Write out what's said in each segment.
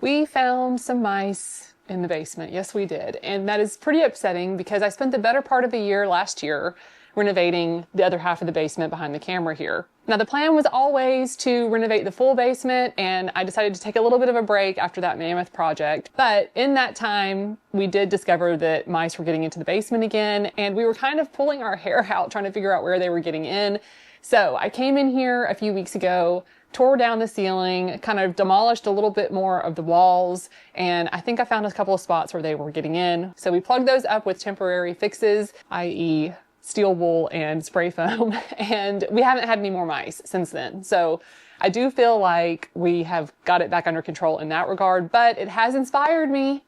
We found some mice in the basement. Yes, we did. And that is pretty upsetting because I spent the better part of the year last year renovating the other half of the basement behind the camera here. Now the plan was always to renovate the full basement, and I decided to take a little bit of a break after that mammoth project. But in that time, we did discover that mice were getting into the basement again, and we were kind of pulling our hair out trying to figure out where they were getting in. So I came in here a few weeks ago, tore down the ceiling, kind of demolished a little bit more of the walls, and I think I found a couple of spots where they were getting in. So we plugged those up with temporary fixes, i.e. steel wool and spray foam, and we haven't had any more mice since then. So I do feel like we have got it back under control in that regard, but it has inspired me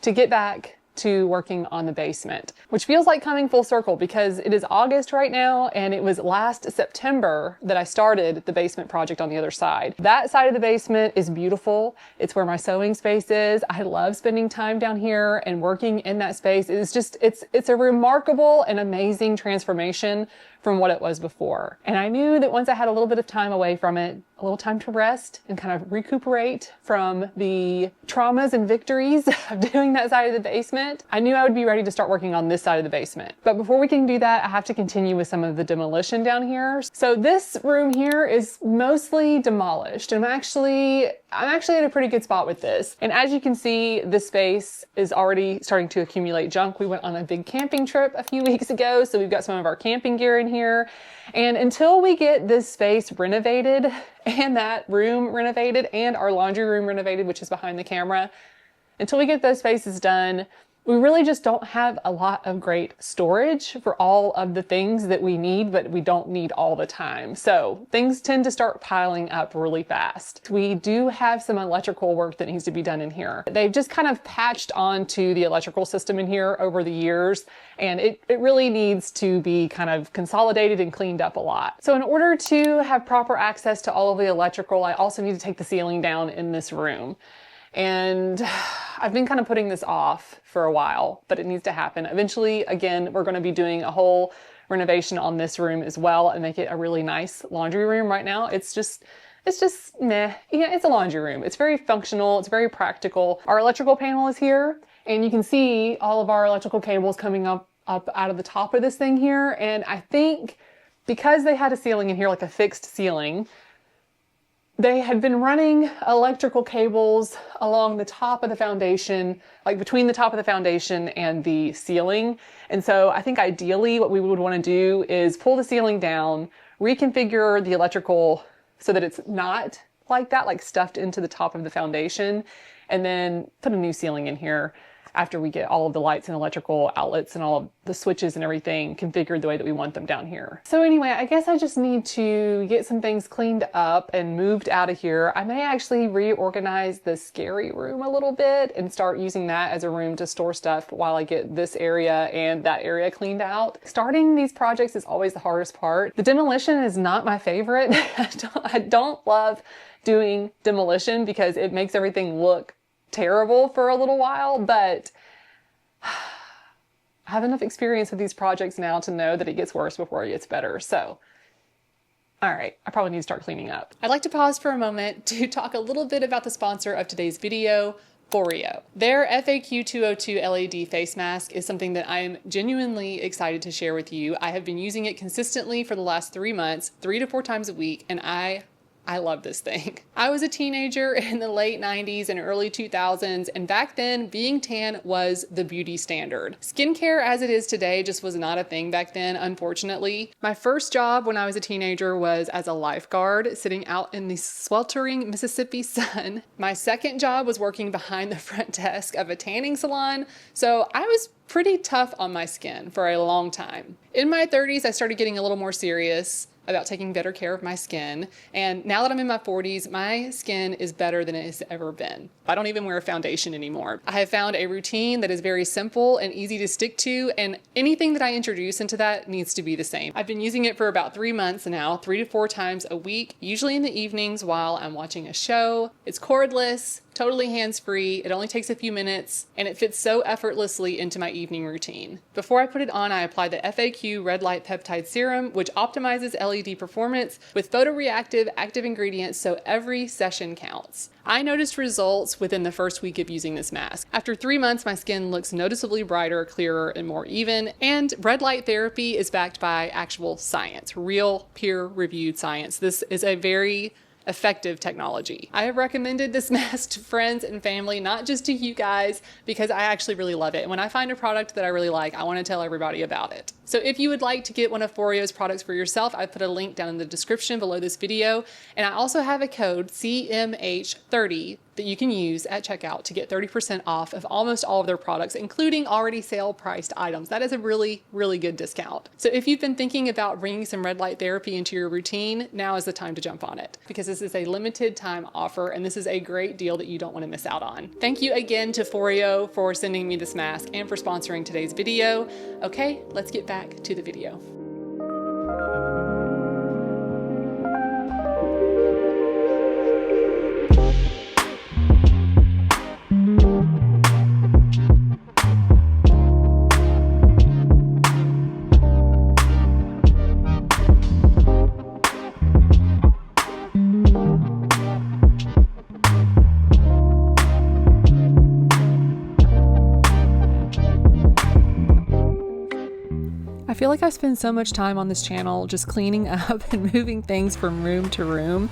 to get back to working on the basement, which feels like coming full circle because it is August right now, and it was last September that I started the basement project on the other side. That side of the basement is beautiful. It's where my sewing space is. I love spending time down here and working in that space. It's a remarkable and amazing transformation from what it was before. And I knew that once I had a little bit of time away from it, a little time to rest and kind of recuperate from the traumas and victories of doing that side of the basement, I knew I would be ready to start working on this side of the basement. But before we can do that, I have to continue with some of the demolition down here. So this room here is mostly demolished, and I'm actually at a pretty good spot with this. And as you can see, this space is already starting to accumulate junk. We went on a big camping trip a few weeks ago, so we've got some of our camping gear in here. And until we get this space renovated and that room renovated and our laundry room renovated, which is behind the camera, until we get those spaces done, we really just don't have a lot of great storage for all of the things that we need, but we don't need all the time. So things tend to start piling up really fast. We do have some electrical work that needs to be done in here. They've just kind of patched onto the electrical system in here over the years, and it really needs to be kind of consolidated and cleaned up a lot. So in order to have proper access to all of the electrical, I also need to take the ceiling down in this room. And I've been kind of putting this off for a while, but it needs to happen. Eventually, again, we're going to be doing a whole renovation on this room as well and make it a really nice laundry room. Right now, it's just meh. Yeah, it's a laundry room. It's very functional. It's very practical. Our electrical panel is here, and you can see all of our electrical cables coming up out of the top of this thing here. And I think because they had a ceiling in here, like a fixed ceiling, they had been running electrical cables along the top of the foundation, like between the top of the foundation and the ceiling. And so I think ideally what we would want to do is pull the ceiling down, reconfigure the electrical so that it's not like that, like stuffed into the top of the foundation, and then put a new ceiling in here after we get all of the lights and electrical outlets and all of the switches and everything configured the way that we want them down here. So anyway, I guess I just need to get some things cleaned up and moved out of here. I may actually reorganize the scary room a little bit and start using that as a room to store stuff while I get this area and that area cleaned out. Starting these projects is always the hardest part. The demolition is not my favorite. I don't love doing demolition because it makes everything look terrible for a little while, but I have enough experience with these projects now to know that it gets worse before it gets better. So, all right, I probably need to start cleaning up. I'd like to pause for a moment to talk a little bit about the sponsor of today's video, Foreo. Their FAQ 202 LED face mask is something that I am genuinely excited to share with you. I have been using it consistently for the last 3 months, 3 to 4 times a week, and I love this thing. I was a teenager in the late 90s and early 2000s, and back then being tan was the beauty standard. Skincare as it is today just was not a thing back then, unfortunately. My first job when I was a teenager was as a lifeguard, sitting out in the sweltering Mississippi sun. My second job was working behind the front desk of a tanning salon, so I was pretty tough on my skin for a long time. In my 30s, I started getting a little more serious about taking better care of my skin. And now that I'm in my 40s, my skin is better than it has ever been. I don't even wear a foundation anymore. I have found a routine that is very simple and easy to stick to, and anything that I introduce into that needs to be the same. I've been using it for about 3 months now, 3 to 4 times a week, usually in the evenings while I'm watching a show. It's cordless, Totally hands-free, it only takes a few minutes, and it fits so effortlessly into my evening routine. Before I put it on, I apply the FAQ Red Light Peptide Serum, which optimizes LED performance with photoreactive active ingredients so every session counts. I noticed results within the first week of using this mask. After 3 months, my skin looks noticeably brighter, clearer, and more even, and red light therapy is backed by actual science, real peer-reviewed science. This is a very effective technology. I have recommended this mask to friends and family, not just to you guys, because I actually really love it. And when I find a product that I really like, I want to tell everybody about it. So if you would like to get one of Foreo's products for yourself, I put a link down in the description below this video. And I also have a code CMH30 that you can use at checkout to get 30% off of almost all of their products, including already sale priced items. That is a really, really good discount. So if you've been thinking about bringing some red light therapy into your routine, now is the time to jump on it, because this is a limited time offer and this is a great deal that you don't want to miss out on. Thank you again to Foreo for sending me this mask and for sponsoring today's video. Okay, let's get back to the video. I feel like I spend so much time on this channel just cleaning up and moving things from room to room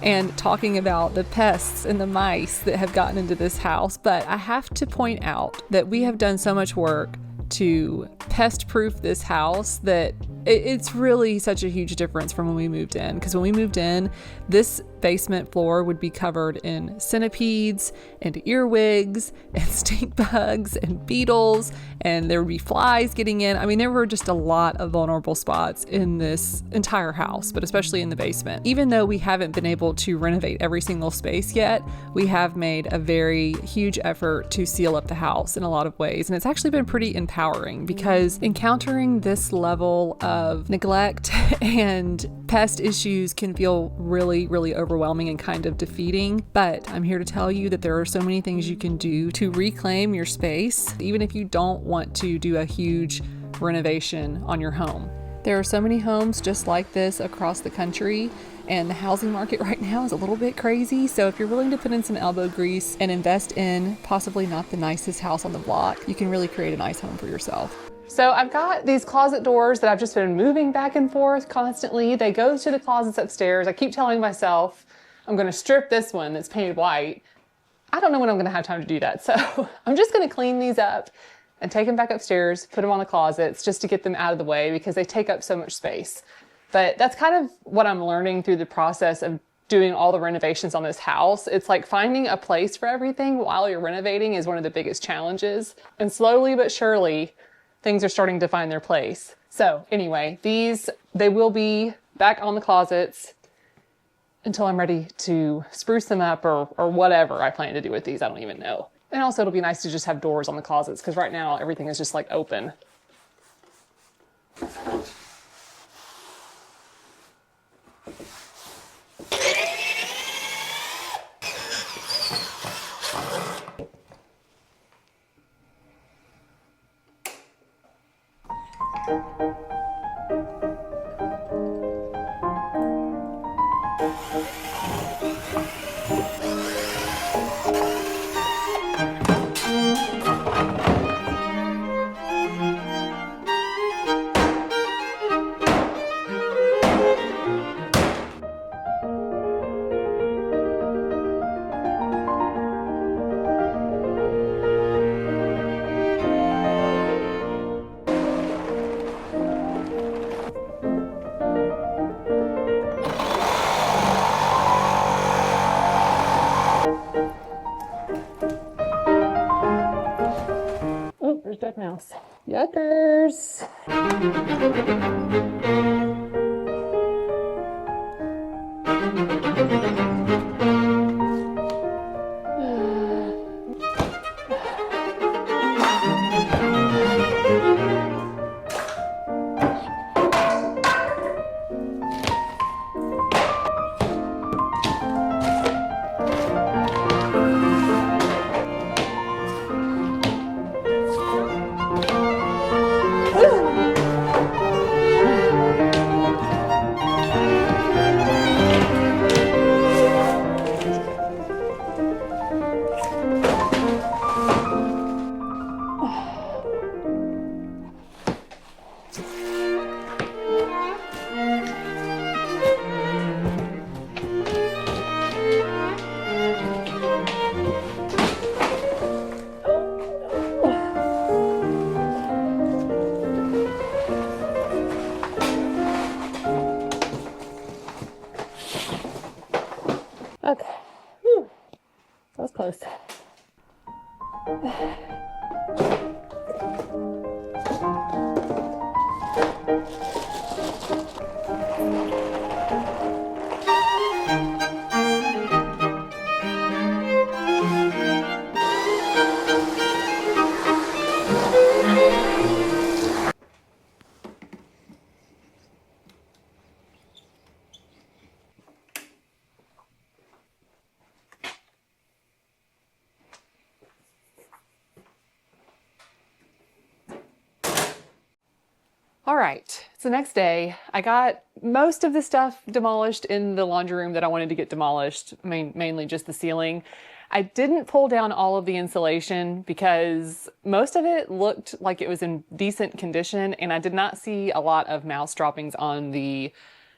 and talking about the pests and the mice that have gotten into this house, but I have to point out that we have done so much work to pest-proof this house that it's really such a huge difference from when we moved in. Because when we moved in, this basement floor would be covered in centipedes and earwigs and stink bugs and beetles, and there would be flies getting in. I mean, there were just a lot of vulnerable spots in this entire house, but especially in the basement. Even though we haven't been able to renovate every single space yet, we have made a very huge effort to seal up the house in a lot of ways. And it's actually been pretty empowering, because encountering this level of neglect and pest issues can feel really, really overwhelming and kind of defeating. But I'm here to tell you that there are so many things you can do to reclaim your space, even if you don't want to do a huge renovation on your home. There are so many homes just like this across the country, and the housing market right now is a little bit crazy. So if you're willing to put in some elbow grease and invest in possibly not the nicest house on the block, you can really create a nice home for yourself. So I've got these closet doors that I've just been moving back and forth constantly. They go to the closets upstairs. I keep telling myself I'm going to strip this one that's painted white. I don't know when I'm going to have time to do that. So I'm just going to clean these up and take them back upstairs, put them on the closets just to get them out of the way, because they take up so much space. But that's kind of what I'm learning through the process of doing all the renovations on this house. It's like finding a place for everything while you're renovating is one of the biggest challenges. And slowly but surely, things are starting to find their place. So anyway, they will be back on the closets until I'm ready to spruce them up or whatever I plan to do with these. I don't even know. And also it'll be nice to just have doors on the closets, because right now everything is just like open. Dead mouse. Yuckers. is. All right, it's the next day. I got most of the stuff demolished in the laundry room that I wanted to get demolished, mainly just the ceiling. I didn't pull down all of the insulation because most of it looked like it was in decent condition, and I did not see a lot of mouse droppings on the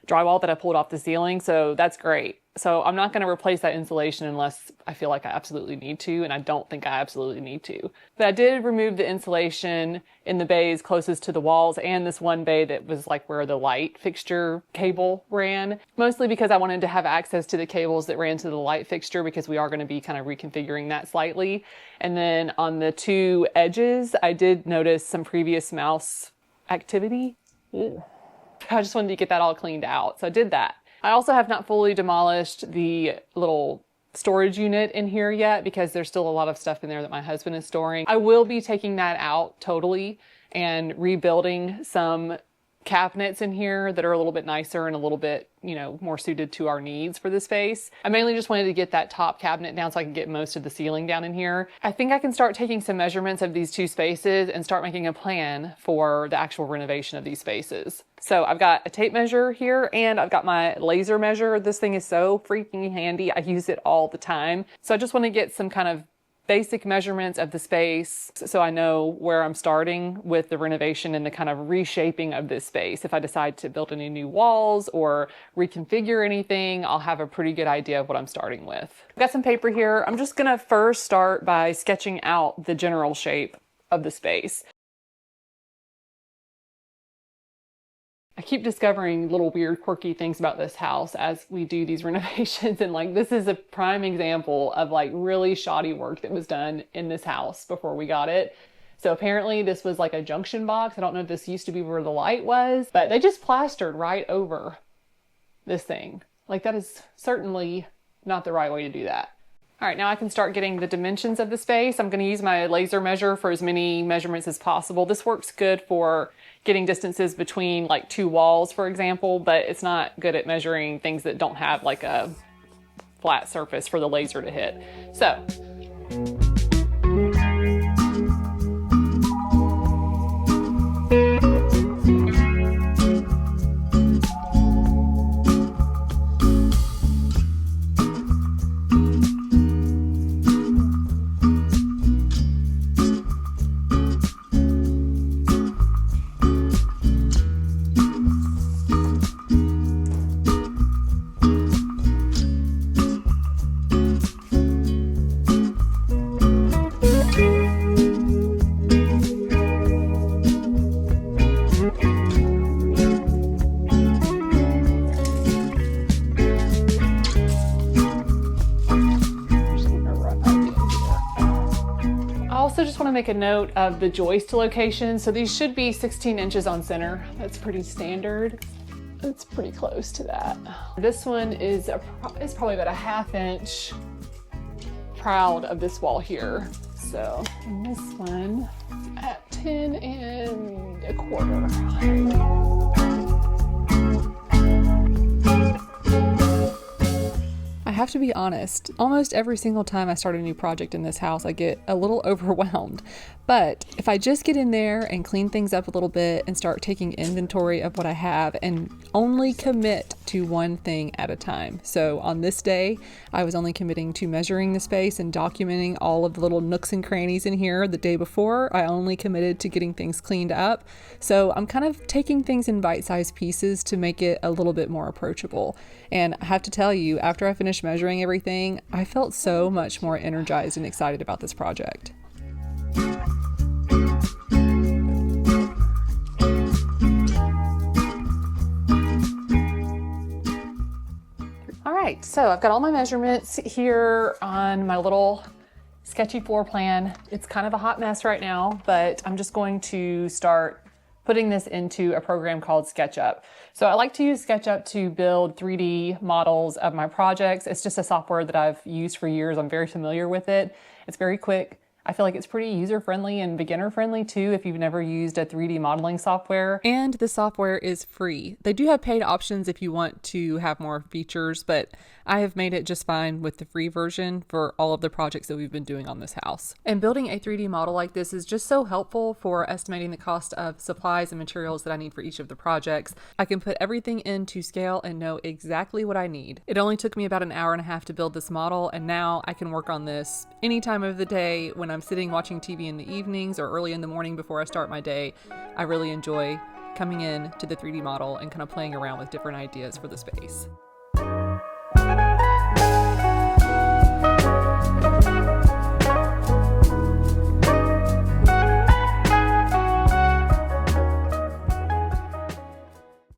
drywall that I pulled off the ceiling, so that's great. So I'm not going to replace that insulation unless I feel like I absolutely need to, and I don't think I absolutely need to. But I did remove the insulation in the bays closest to the walls and this one bay that was like where the light fixture cable ran, mostly because I wanted to have access to the cables that ran to the light fixture because we are going to be kind of reconfiguring that slightly. And then on the two edges, I did notice some previous mouse activity. Ew. I just wanted to get that all cleaned out, so I did that. I also have not fully demolished the little storage unit in here yet because there's still a lot of stuff in there that my husband is storing. I will be taking that out totally and rebuilding some cabinets in here that are a little bit nicer and a little bit, you know, more suited to our needs for the space. I mainly just wanted to get that top cabinet down so I can get most of the ceiling down in here. I think I can start taking some measurements of these two spaces and start making a plan for the actual renovation of these spaces. So I've got a tape measure here and I've got my laser measure. This thing is so freaking handy. I use it all the time. So I just want to get some kind of basic measurements of the space so I know where I'm starting with the renovation and the kind of reshaping of this space. If I decide to build any new walls or reconfigure anything, I'll have a pretty good idea of what I'm starting with. I've got some paper here. I'm just gonna first start by sketching out the general shape of the space. I keep discovering little weird quirky things about this house as we do these renovations, and like this is a prime example of like really shoddy work that was done in this house before we got it. So apparently this was like a junction box. I don't know if this used to be where the light was, but they just plastered right over this thing. Like that is certainly not the right way to do that. All right, now I can start getting the dimensions of the space. I'm going to use my laser measure for as many measurements as possible. This works good for getting distances between like two walls, for example, but it's not good at measuring things that don't have like a flat surface for the laser to hit. So. Make a note of the joist location. So these should be 16 inches on center. That's pretty standard. It's pretty close to that. This one is probably about a 1/2 inch proud of this wall here. So and this one at 10 1/4. I have to be honest, almost every single time I start a new project in this house, I get a little overwhelmed. But if I just get in there and clean things up a little bit and start taking inventory of what I have and only commit to one thing at a time. So on this day, I was only committing to measuring the space and documenting all of the little nooks and crannies in here. The day before, I only committed to getting things cleaned up. So I'm kind of taking things in bite-sized pieces to make it a little bit more approachable. And I have to tell you, after I finished measuring everything, I felt so much more energized and excited about this project. All right, so I've got all my measurements here on my little sketchy floor plan. It's kind of a hot mess right now, but I'm just going to start putting this into a program called SketchUp. So I like to use SketchUp to build 3D models of my projects. It's just a software that I've used for years. I'm very familiar with it. It's very quick. I feel like it's pretty user-friendly and beginner-friendly too if you've never used a 3D modeling software. And the software is free. They do have paid options if you want to have more features, but I have made it just fine with the free version for all of the projects that we've been doing on this house. And building a 3D model like this is just so helpful for estimating the cost of supplies and materials that I need for each of the projects. I can put everything into scale and know exactly what I need. It only took me about an hour and a half to build this model, and now I can work on this any time of the day when I'm sitting watching TV in the evenings or early in the morning before I start my day. I really enjoy coming in to the 3D model and kind of playing around with different ideas for the space.